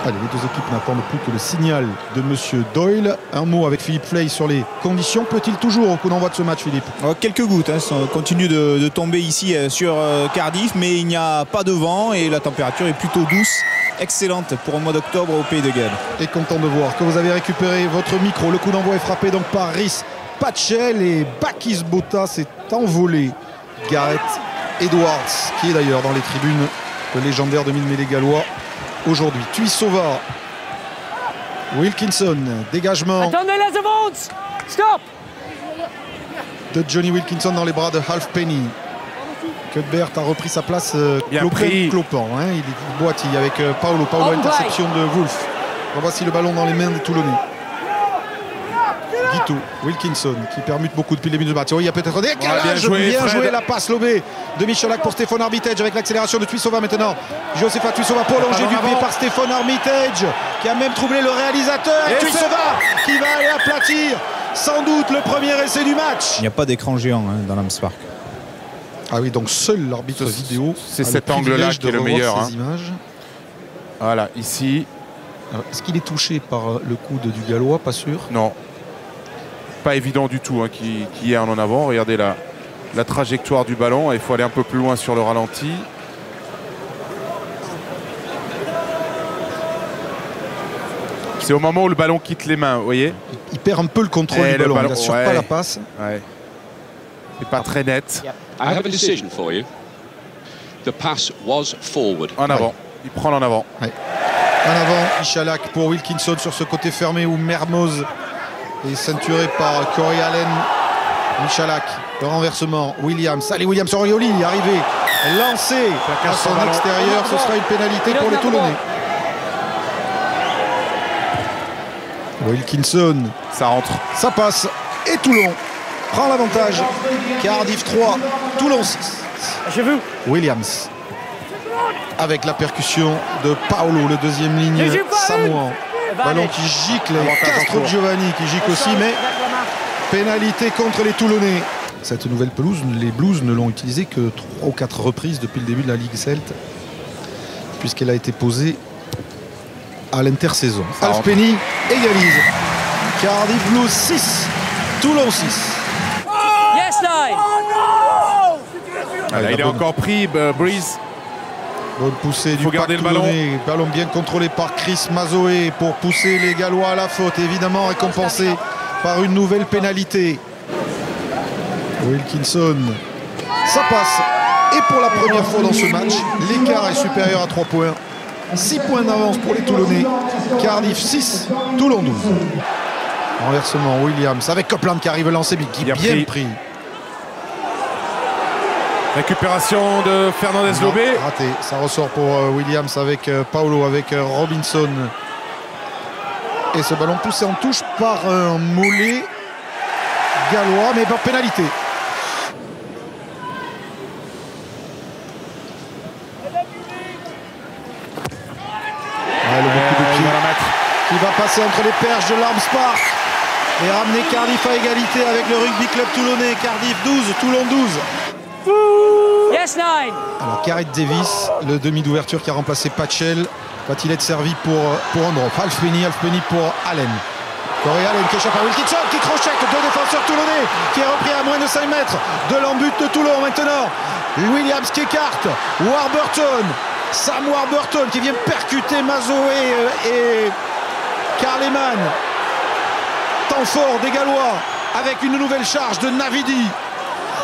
Allez, les deux équipes n'attendent plus que le signal de Monsieur Doyle. Un mot avec Philippe Fley sur les conditions. Peut-il toujours au coup d'envoi de ce match, Philippe? Quelques gouttes, hein, ça continue de tomber ici sur Cardiff, mais il n'y a pas de vent et la température est plutôt douce. Excellente pour le mois d'octobre au Pays de Galles. Et content de voir que vous avez récupéré votre micro. Le coup d'envoi est frappé donc par Rhys Patchell et Bakis Botha s'est envolé. Gareth Edwards, qui est d'ailleurs dans les tribunes, le légendaire demi-mêlée gallois aujourd'hui. Tuisova, Wilkinson, dégagement Stop de Johnny Wilkinson dans les bras de Halfpenny. Cuthbert a repris sa place clopant. Hein. Il boitille avec Paolo. Interception de Wolf. Voici le ballon dans les mains des Toulonnais. Guito, Wilkinson qui permute beaucoup depuis le début du match. Il y a peut-être des décalage. Bien joué la passe lobée de Michalak pour Stéphane Armitage avec l'accélération de Tuisova maintenant. Josepha Tuisova prolongé du pied par Stéphane Armitage qui a même troublé le réalisateur. Et Tuisova qui va aller aplatir sans doute le premier essai du match. Il n'y a pas d'écran géant hein, dans l'Ams Park. Ah oui, donc seul l'arbitre vidéo. C'est cet angle-là qui est le meilleur. Hein. Voilà, ici. Est-ce qu'il est touché par le coude du Gallois? Pas sûr. Non. Pas évident du tout hein, qu'il y ait un en avant. Regardez la trajectoire du ballon. Il faut aller un peu plus loin sur le ralenti. C'est au moment où le ballon quitte les mains, vous voyez. Il perd un peu le contrôle du ballon. Il n'assure pas la passe. Ouais. C'est pas très net. I have a decision for you. The pass was forward. En avant. Il prend l'en avant. Ouais. En avant, Michalak pour Wilkinson sur ce côté fermé où Mermoz est ceinturé par Corey Allen. Michalak, le renversement. Williams. Allez, Williams Orioli, arrivé. Lancé à son extérieur. Ce sera une pénalité pour les Toulonnais. Wilkinson. Ça rentre. Ça passe. Et Toulon prend l'avantage. Cardiff 3, Toulon 6. Williams. Avec la percussion de Paolo, le deuxième ligne samoan. Ballon qui gicle. Castro Giovanni qui gicle aussi, mais pénalité contre les Toulonnais. Cette nouvelle pelouse, les Blues ne l'ont utilisée que 3 ou 4 reprises depuis le début de la Ligue Celte, puisqu'elle a été posée à l'intersaison. Halfpenny égalise. Cardiff Blues 6, Toulon 6. Yes, nine. Il est encore pris, Breeze. Bonne poussée du pack Toulonnais. Ballon bien contrôlé par Chris Mazoé pour pousser les Gallois à la faute. Évidemment récompensé par une nouvelle pénalité. Wilkinson. Ça passe. Et pour la première fois dans ce match, l'écart est supérieur à 3 points. 6 points d'avance pour les Toulonnais. Cardiff 6, Toulon 12. Renversement, Williams avec Copeland qui arrive lancer, mais qui bien pris. Récupération de Fernandez Lobé. Raté. Ça ressort pour Williams avec Paolo, avec Robinson. Et ce ballon poussé en touche par un mollet gallois, mais par pénalité. Le beaucoup de pied qui va passer entre les perches de l'Arms Park et ramener Cardiff à égalité avec le Rugby Club Toulonnais. Cardiff 12, Toulon 12. Yes, nine. Alors Gareth Davis, le demi d'ouverture qui a remplacé Patchell, va-t-il être servi pour un drop? Halfpenny pour Allen. Corey Allen qui échappe à Wilkinson, qui crochette, 2 défenseurs toulonnais, qui est repris à moins de 5 mètres de l'embut de Toulon maintenant. Williams qui écarte, Warburton. Sam Warburton qui vient percuter Mazoé et Carleman. Temps fort des Gallois avec une nouvelle charge de Navidi.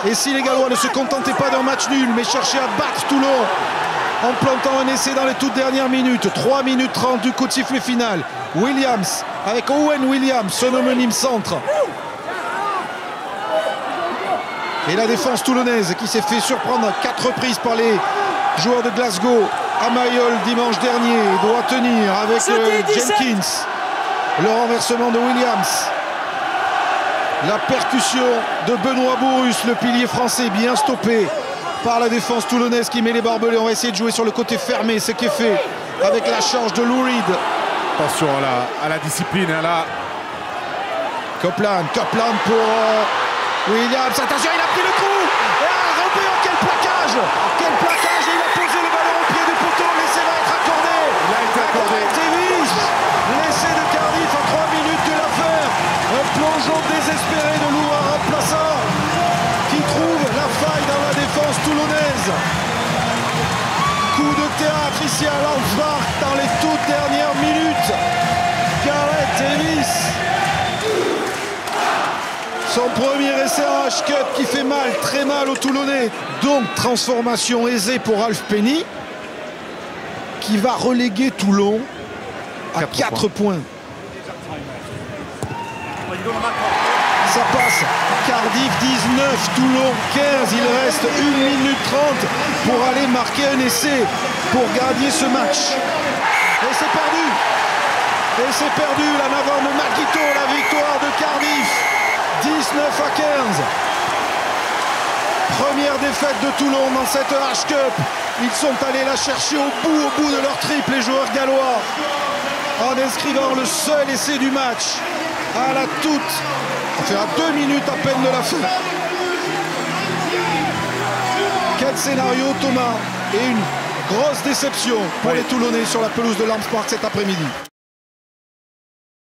Et si les Gallois ne se contentaient pas d'un match nul mais cherchaient à battre Toulon en plantant un essai dans les toutes dernières minutes. 3 minutes 30 du coup de sifflet final. Williams avec Owen Williams, son homonyme centre. Et la défense toulonnaise qui s'est fait surprendre à 4 reprises par les joueur de Glasgow à Mayol dimanche dernier doit tenir avec Jenkins. Le renversement de Williams. La percussion de Benoît Bourrus, le pilier français, bien stoppé par la défense toulonnaise qui met les barbelés. On va essayer de jouer sur le côté fermé, ce qui est fait avec la charge de Lou Reed. Attention à la discipline. Là. Copeland pour Williams. Attention, il a pris le coup. Robert, quel plaquage! Et il a posé le ballon au pied du poteau, mais c'est va être accordé. Il a été accordé. Coup de théâtre ici à Lance Park dans les toutes dernières minutes. Gareth Davis. Son premier essai en H-Cup qui fait mal, très mal aux Toulonnais. Donc transformation aisée pour Ralph Penny qui va reléguer Toulon à 4 points. Ça passe. Cardiff 19, Toulon 15. Il reste 1 minute 30 pour aller marquer un essai pour gagner ce match. Et c'est perdu. Et c'est perdu. La Navarre de Makito, la victoire de Cardiff. 19 à 15. Première défaite de Toulon dans cette H-Cup. Ils sont allés la chercher au bout de leur triple, les joueurs gallois, en inscrivant le seul essai du match à la toute. Ça fait à 2 minutes à peine de la fin. Quel scénario, Thomas, et une grosse déception pour les Toulonnais sur la pelouse de Lance Park cet après-midi.